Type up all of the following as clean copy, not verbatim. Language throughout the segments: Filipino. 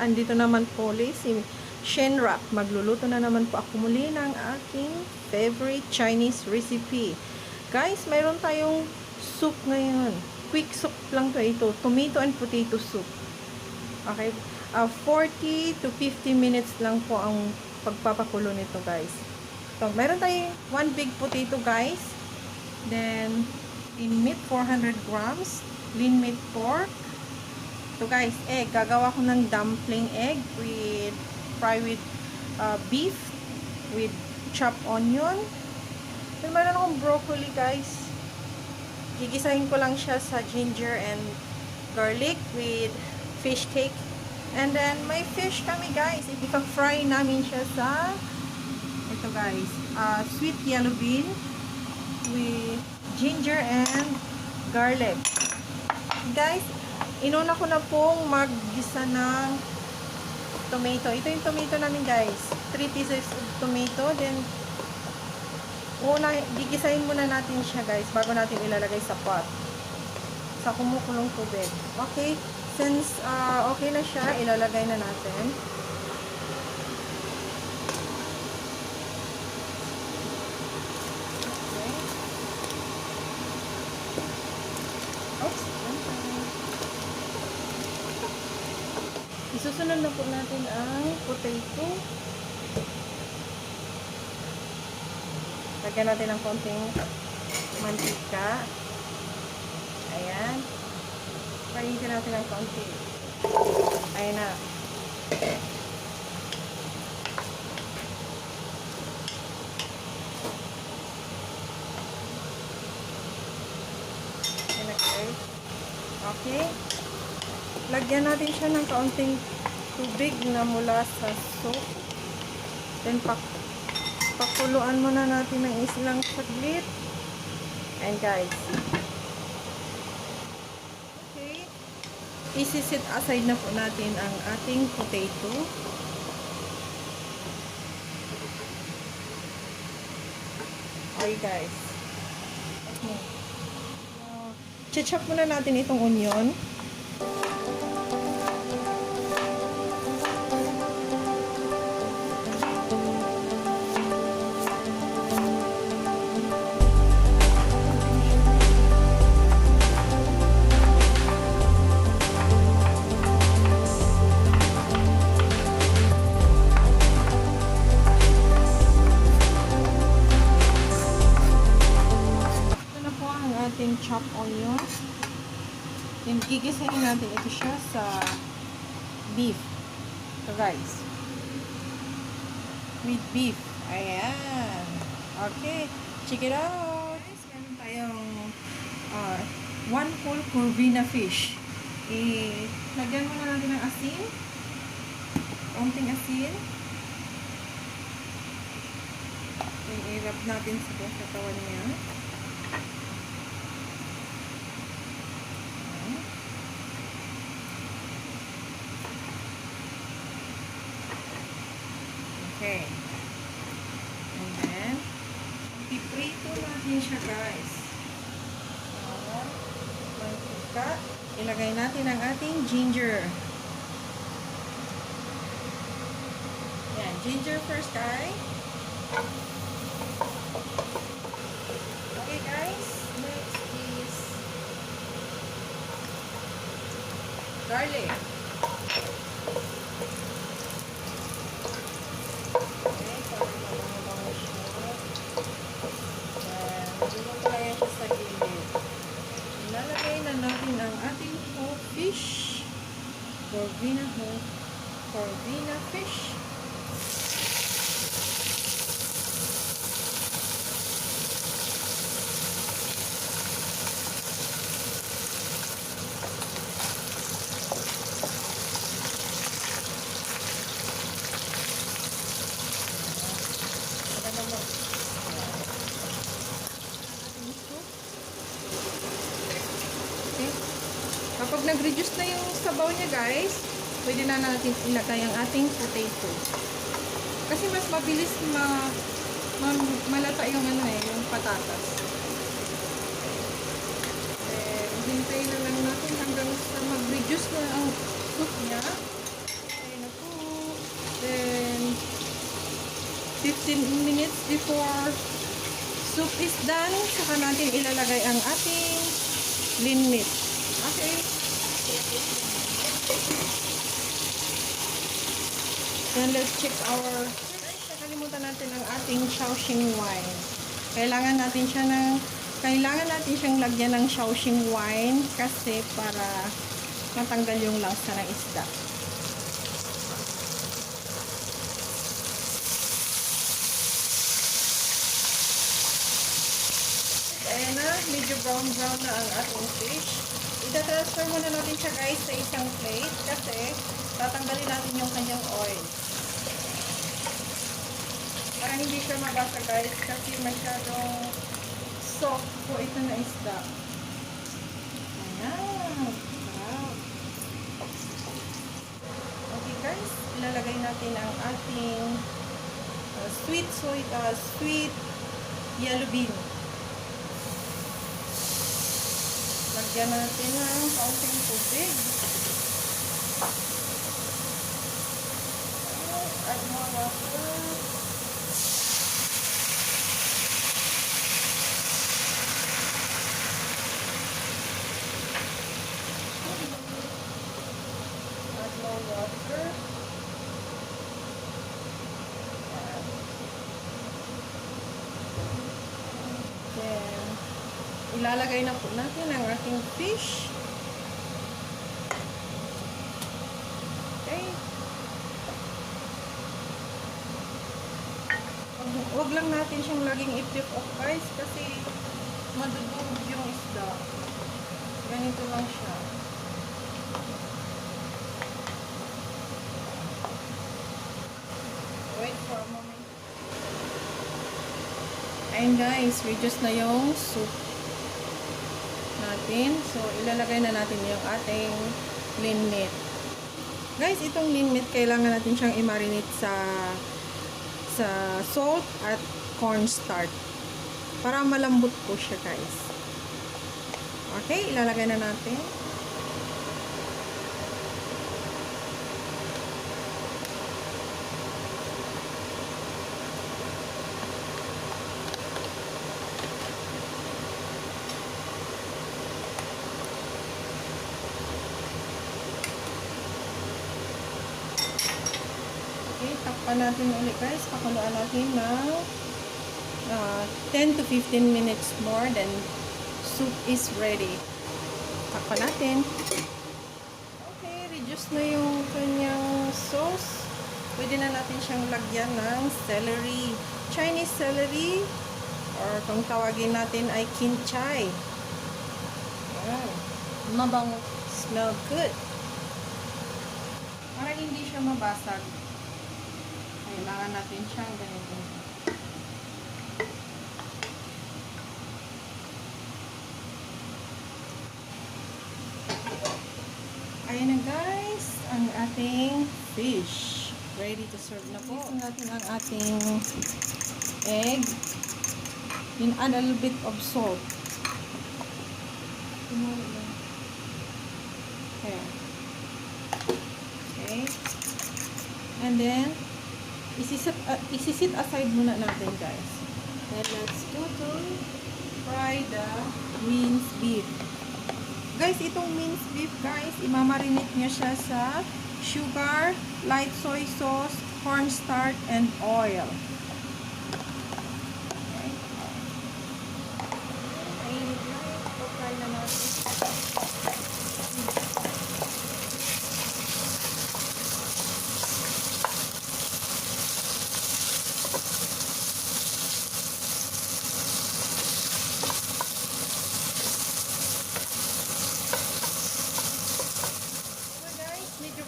andito naman po ulit si Shenra. Magluluto na naman po ako muli ng aking favorite Chinese recipe. Guys, mayroon tayong soup ngayon. Quick soup lang to ito. Tomato and potato soup. Okay? 40 to 50 minutes lang po ang pagpapakulo nito, guys. So, mayroon tayong 1 big potato, guys. Then, in meat, 400 grams. Lean meat pork. So guys, egg. Gagawa ko ng dumpling egg with fry with beef with chopped onion. Then meron akong broccoli, guys. Gigisahin ko lang siya sa ginger and garlic with fish cake. And then may fish kami, guys. Ipa-fry namin siya sa ito, guys. Sweet yellow bean with ginger and garlic. Guys, inuna ko na pong maggisa ng tomato. Ito yung tomato namin, guys. 3 pieces of tomato. Then, gigisahin muna natin siya, guys, bago natin ilalagay sa pot. Sa kumukulong tubig. Okay. Since okay na siya, ilalagay na natin. Okay. Oops. Isusunod na po natin ang potato. Lagyan natin ng konting mantika. Ayan. Painitin natin ng konti. Ayan na. Ayan na, guys. Okay. Lagyan natin siya ng kaunting tubig na mula sa soup. Then, pakuluan muna natin ng islang saglit. And guys, okay, isi-set aside na po natin ang ating potato. Okay, guys. Okay. Chop muna natin itong onion. Chopped onion. Then, gigisahin natin ito siya sa beef. So, guys. With beef. Ayan. Okay. Check it out. Guys, meron tayong 1 whole Corvina fish. Lagyan muna natin ng asin. Konting asin. Then, i-wrap natin sa katawan niya. Okay. And then, iprito natin siya, guys. Mantika. Ilagay natin ang ating ginger. Yan, ginger first, guys. Okay, guys. Next is garlic. Ilalagay na natin ang ating whole fish. Corvina fish. Kapag nag-reduce na yung sabaw niya, guys, pwede na natin ilagay ang ating potato. Kasi mas mabilis malata yung yung patatas. Hintayin na lang natin hanggang sa mag-reduce na ang soup niya. And 15 minutes before soup is done, saka natin ilalagay ang ating lean meat. Okay. Then let's check our... Nakalimutan natin ang ating Shaoxing wine. Kailangan natin siyang lagyan ng Shaoxing wine kasi para matanggal yung lasa ng isda. Ayan na, medyo brown na ang ating fish. Ita-transfer muna natin siya guys sa isang plate kasi tatanggalin natin yung kanyang oil. Para hindi siya mabasa guys kasi masyadong soft po ito na isda. Ayan. Wow. Okay guys, ilalagay natin ang ating sweet yellow bean. Lagyan natin ng kaunting tubig. Add more water. Add more water. Then, ilalagay na po natin ang ating fish. Okay. Huwag lang natin siyang laging i-flip off guys kasi madudurog yung isda. Ganito lang siya. Wait for a moment. Ayun guys, reduce na yung soup natin. So, ilalagay na natin yung ating lean meat. Guys, itong lean meat, kailangan natin siyang i-marinate sa salt at cornstarch para malambot po siya guys. Okay, ilalagay na natin. Okay, takpan natin ulit guys. Pakuluan natin ng 10 to 15 minutes more. Then, soup is ready. Takpan natin. Okay, reduce na yung kanyang sauce. Pwede na natin siyang lagyan ng celery. Chinese celery. Or kung tawagin natin ay kinchay. Wow. Mabango. Smell good. Para hindi siya mabasag. Kailangan natin siyang ganito. Ayan na guys, ang ating fish. Ready to serve na po. Ito natin ang ating egg. Then add a little bit of salt. Ayan. Okay. And then, isisit aside muna natin guys. Then let's go to fry the minced beef. Guys, itong minced beef guys, imamarinate nyo siya sa sugar, light soy sauce, cornstarch, and oil. Okay. Mainit na. Fry na natin.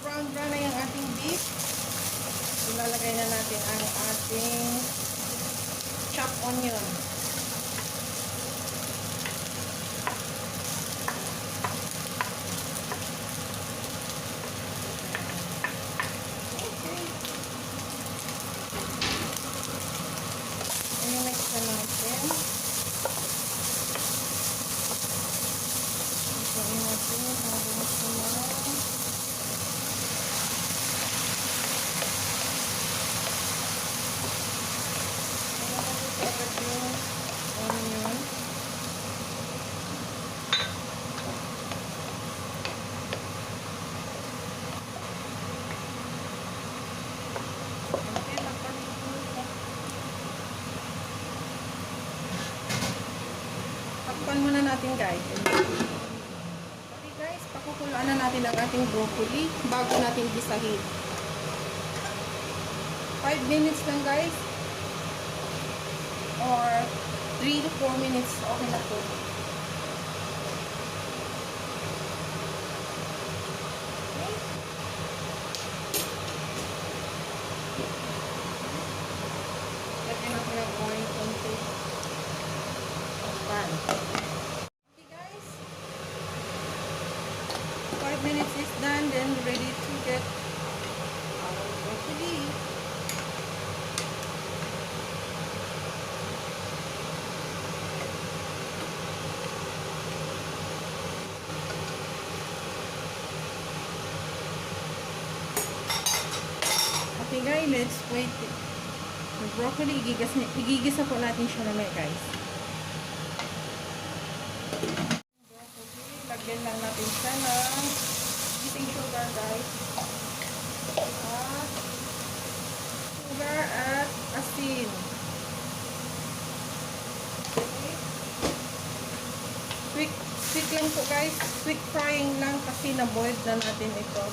Brown na yung ating beef. Ilalagay na natin ang ating chopped onion. Okay. I-mix na natin. Ito natin habang sumaw. Takpan muna natin guys. Okay guys, pakukuluan na natin ang ating broccoli bago natin gisahin. 5 minutes lang guys. Or 3 to 4 minutes, okay na po. Lagyan natin ang oil konti. Pan. Okay guys. 5 minutes is done, then ready to get our broccoli. Okay guys, let's wait. Yung broccoli, igigisa po natin siya naman guys. Broccoli, lagyan lang natin siya ng baking sugar guys. At sugar at asin. Okay. Quick lang po guys. Quick frying lang kasi na-boiled na natin ito.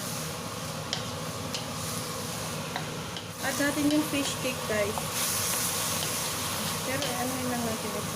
Add natin yung fish cake guys. Pero ano lang natin ito.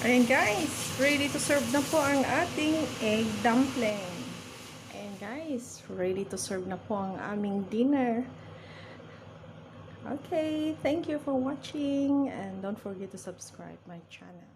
Ayan guys, ready to serve na po ang ating egg dumpling. Ayan guys, ready to serve na po ang aming dinner. Okay, thank you for watching and don't forget to subscribe my channel.